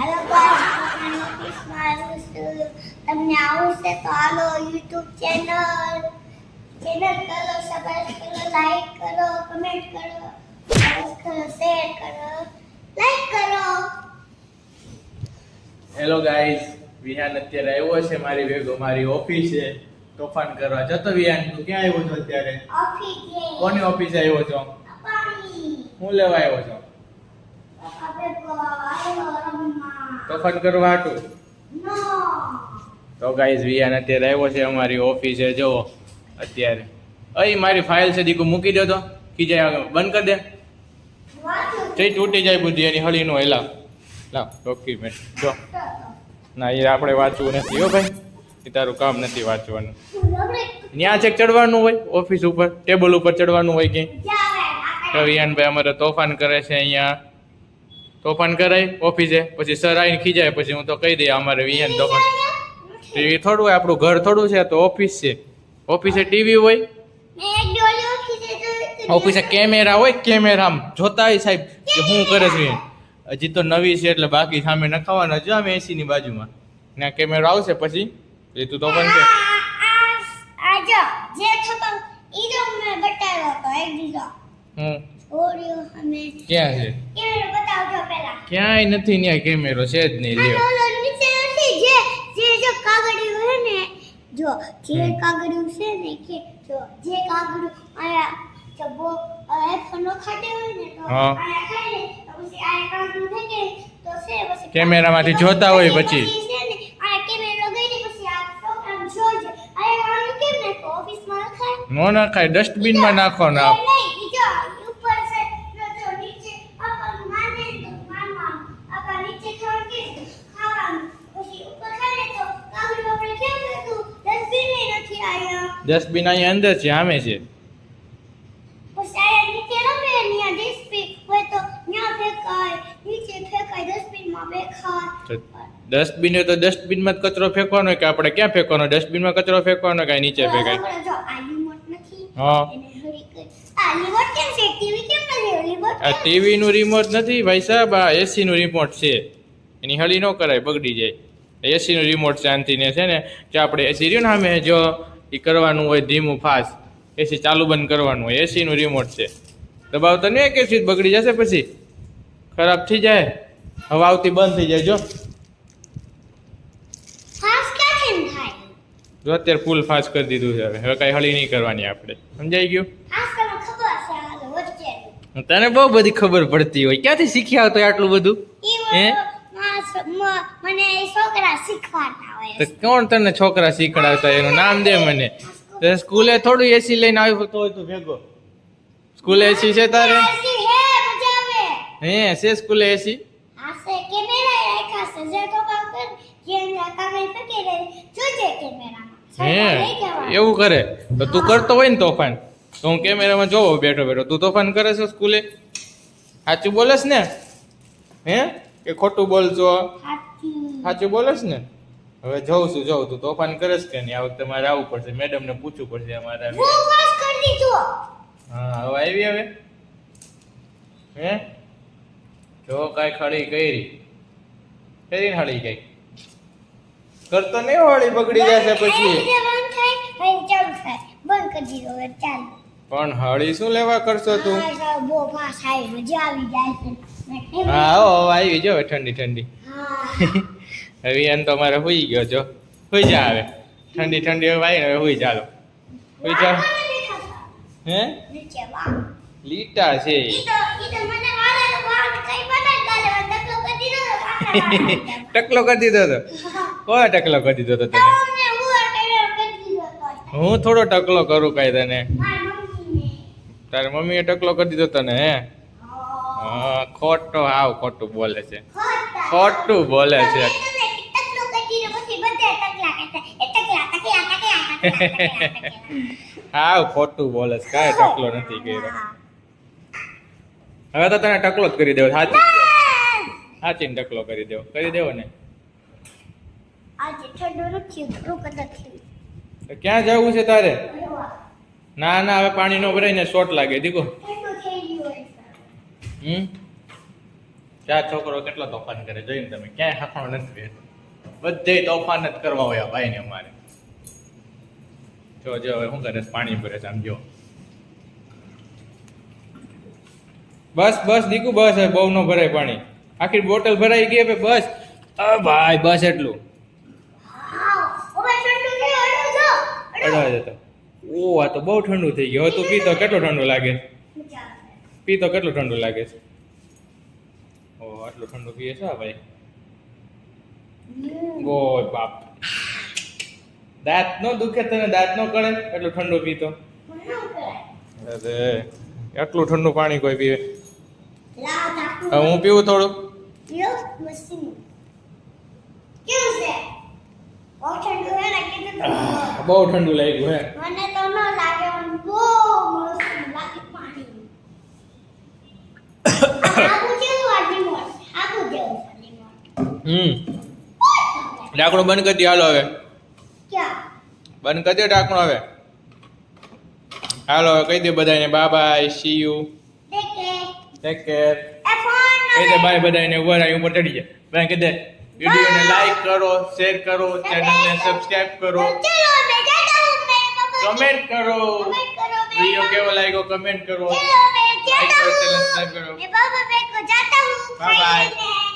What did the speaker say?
હાલો guys ઓફિસમાં આવ્યું છું. તમને આવું છે તો હાલો YouTube ચેનલ કરો, સબસ્ક્રાઇબ કરો, લાઈક કરો, કમેન્ટ કરો, શેર કરો, લાઈક કરો. હેલો ગાઈસ, વિહાન અત્યારે આવ્યો છે મારી ભેગો મારી ઓફિસે તોફાન કરવા. જતો વિહાન, તું ક્યાં આવ્યો છો અત્યારે? ઓફિસે. કોની ઓફિસે આવ્યો છો? પાણી. હું લેવા આવ્યો છો? આપણે આયો રમવા. તોફાન કરવા હાટું? નો. તો ગાઈસ, વિહાન અત્યારે આવ્યો છે અમારી ઓફિસે. જો અત્યારે અહીં મારી ફાઇલ છે, દીકુ મૂકી દો તો ખીજાય બંધ કરી દે. જઈ તૂટી જાય બુદ્ધિ એની હળી નો હેલા. લાવ ડોક્યુમેન્ટ જો. ના એ આપણે વાંચવું નથી હો ભાઈ, એ તારું કામ નથી વાંચવાનું. ત્યાં ચેક ચડવાનું હોય ઓફિસ ઉપર, ટેબલ ઉપર ચડવાનું હોય કે વિહાનભાઈ અમારે તોફાન કરે છે અહીંયા. તોફાન કરાય ઓફિસે, પછી સર આવીને ખીજાય, પછી હું તો કહી દઈએ અમારે વિહાન તોફાન. ટીવી થોડું હોય, આપણું ઘર થોડું છે, તો ઓફિસ છે. ઓફિસે ટીવી હોય, ઓફિસે કેમેરા હોય, કેમેરા જોતા હોય સાહેબ કે શું કરે છે. હજી તો નવી છે એટલે બાકી સામે નખાવાના જો આમ એસી ની બાજુમાં ને કેમેરો આવશે પછી એ તું તો પણ છે. આ જો જે થતો ઈ જો મેં બતાવ્યો તો એક દીધો. ઓરિયો અમે ક્યાં છે? કેમેરો બતાવજો પહેલા. ક્યાંય નથી, ત્યાં કેમેરો છે જ નહીં. લ્યો ઓલો નીચે નથી, જે જો કાગળિયું છે ને, જો જે કાગળિયું છે ને કે જો જે કાગળિયું આયા જો બો આઈફોન ખાતે હોય ને તો આયા ખાય ને તો પછી આ કાગળિયું થઈ જાય તો છે પછી કેમેરામાંથી જોતા હોય પછી છે ને આ કેમેરો ગઈ પછી આ પ્રોગ્રામ જોજે. આ કાગળિયું કેમ ને ઓફિસમાં રખાય નો નખાય, ડસ્ટબિનમાં નાખો ને આપ. નહીં જો ઉપર છે જો નીચે આપણ માને તો માનવા આપણ નીચે ખાવાનું પછી ઉપર ખાને તો કાગળિયું આપણે કેમ હતું ડસ્ટબિન નથી આયા. ડસ્ટબિન અહીંયા અંદર છે, આમે છે. પછી આયા નીચે રમે ત્યાં ડસ્ટબિન હોય તો ત્યાં ફેંકાય, નીચે ફેંકાય, ડસ્ટબિનમાં બેખાય. ડસ્ટબિન તો ડસ્ટબિનમાં જ કચરો ફેંકવાનો કે આપણે ક્યાં ફેંકવાનો? ડસ્ટબિનમાં કચરો ફેંકવાનો કે નીચે ફેંકાય? જો આ રિમોટ નથી હા, એને હરી કર. આ રિમોટ કેમ છે? ટીવી કેમ નથી? રિમોટ આ ટીવી નું રિમોટ નથી ભાઈ સાહેબ, આ એસી નું રિમોટ છે. એની હળી ન કરાય, બગડી જાય. એસી નું રિમોટ શાંતિને છે ને કે આપણે એસી રહ્યું ને સામે જો એ કરવાનું હોય ધીમું ફાસ્ટ, એસી ચાલુ બંધ કરવાનું હોય, એસી નું રિમોટ છે. દબાવતો નહીં કે સીધ બગડી જશે, પછી ખરાબ થઈ જાય, હવા આવતી બંધ થઈ જાય. જો ખાસ ક્યાંથી થાય? જો અત્યારે ફૂલ ફાસ્ટ કરી દીધું છે. હવે કઈ હળી નહીં કરવાની આપણે, સમજાઈ ગયું? ખાસ તમને ખબર છે હાલો વચ્ચે તને બહુ બધી ખબર પડતી હોય, ક્યાંથી શીખ્યા હતો આટલું બધું? હે? મને છોકરા શીખવાડતા હોય. તો કોણ તને છોકરા શીખડાવતા? એનું નામ દે મને. તે સ્કૂલે થોડું એસી લઈને આવ્યો તો હોય તું ભેગો? સ્કૂલે એસી છે તારે? એસી હે મજા આવે. હે છે સ્કૂલે એસી? આ છે કેમેરા રાખ્યા છે જે તો કામ જે કાગળ પકે રે જોજે કેમેરામાં. હે એવું કરે તો તું કરતો હોય ને તોફાન, તો હું કેમેરામાં જોવો બેઠો બેઠો. તું તોફાન કરે છે સ્કૂલે? સાચું બોલસ ને? હે કે ખોટું બોલશો? સાચું બોલસ ને? હવે જોઉં તું તોફાન કરેશ કે નહીં. આ વખતે મારે આવવું પડશે, મેડમ ને પૂછવું પડશે અમારે. હું પાસ કરી દીધો. હા હવે આવી. હવે હે જો કાંઈ ખડી કરી હળી કઈ કરતો નહીં, હળી બગડી જશે પછી. બંધ થાય હવે ચાલુ થાય. બંધ કરી દીધો હવે ચાલુ. પણ હળી શું લેવા કરશો તું? બહુ પાસ આવી મજા આવી જાય છે. હા હવે આવી જો ઠંડી ઠંડી. હવે એમ તો મારે હુઈ ગયો. જો હુઈ જા, હવે ઠંડી ઠંડી હવે આવી હવે હુઈ ચાલો. હુઈ જા. હે નીચે વાહ લીટા છે ઈ તો મને વાળાનો વાળ કઈ બનાય ગાલે ટકલો કરી દીધો. ટકલો કરી દીધો તો? કોણ ટકલો કરી દીધો તો તને? તમને હું કરી દીધો તો. હું થોડો ટકલો કરું કઈ તને? મારી મમ્મીને. તારી મમ્મીએ ટકલો કરી દીધો તને? હે હા, ખોટો હાવ ખોટું બોલે છે, ખોટું બોલે છે. ટકલો કરી દીધો પછી બધા ટકલા કરતા. એ ટકલા હાવ ખોટું બોલે છે, કાંઈ ટકલો નથી કર્યો. હવે તો તને ટકલો જ કરી દેવો. સાચીને ટકલો કરી દેવો ને. આજે ઠંડુ નથી થોડું કદાચ તો ક્યાં જવું છે તારે? ના ના હવે પાણી નો ભરાય ને શોર્ટ લાગે. દીકો ઠંડુ થઈ ગયું હોય. ચાર છોકરો કેટલો તોફાન કરે જોઈને તમે ક્યાંય હાખણો નથી રહેતો બધે તોફાન જ કરવા હોય ભાઈ ને અમારે જો હવે શું કરે છે, પાણી ભરે છે આમ જો બસ બસ દીકુ બસ હવે બહુ ન ભરાય પાણી આખી બોટલ ભરાઈ ગઈ હવે બસ ભાઈ બસ એટલું અડવા જતો ઓ આ તો બહુ ઠંડુ થઈ ગયું હવે તું પીતો કેટલું ઠંડુ લાગે છે? પીતો કેટલું ઠંડુ લાગે છે? ઓ આટલું ઠંડુ પીએ છે ભાઈ ઓય બાપ દાંત નો દુખે તને દાંત નો કળે એટલું ઠંડુ પીતો અરે એટલું ઠંડુ પાણી કોઈ પીવે હવે હું પીવું થોડું બહુ ઠંડુ લાગ્યું હે મને તો ન લાગે બહુ મસ્ત લાગે પાણી આબુ જેવું આડીમોર આબુ જેવું આડીમોર ઢાંકણું બંધ કરી દે હાલો હવે ક્યાં બંધ કરી દે ઢાંકણું હવે હાલો હવે કહી દે બધાને bye bye see you take care કહી દે બાય બધાને ઉપર આવી ઉપર ચડી જાય ભાઈ કહી દે વિડીયોને લાઈક કરો શેર કરો ચેનલને સબસ્ક્રાઇબ કરો કમેન્ટ કરો વિડીયો કેવો લાગ્યો કમેન્ટ કરો લાઈક કરો ચેનલ સબસ્ક્રાઇબ કરો बाय बाय।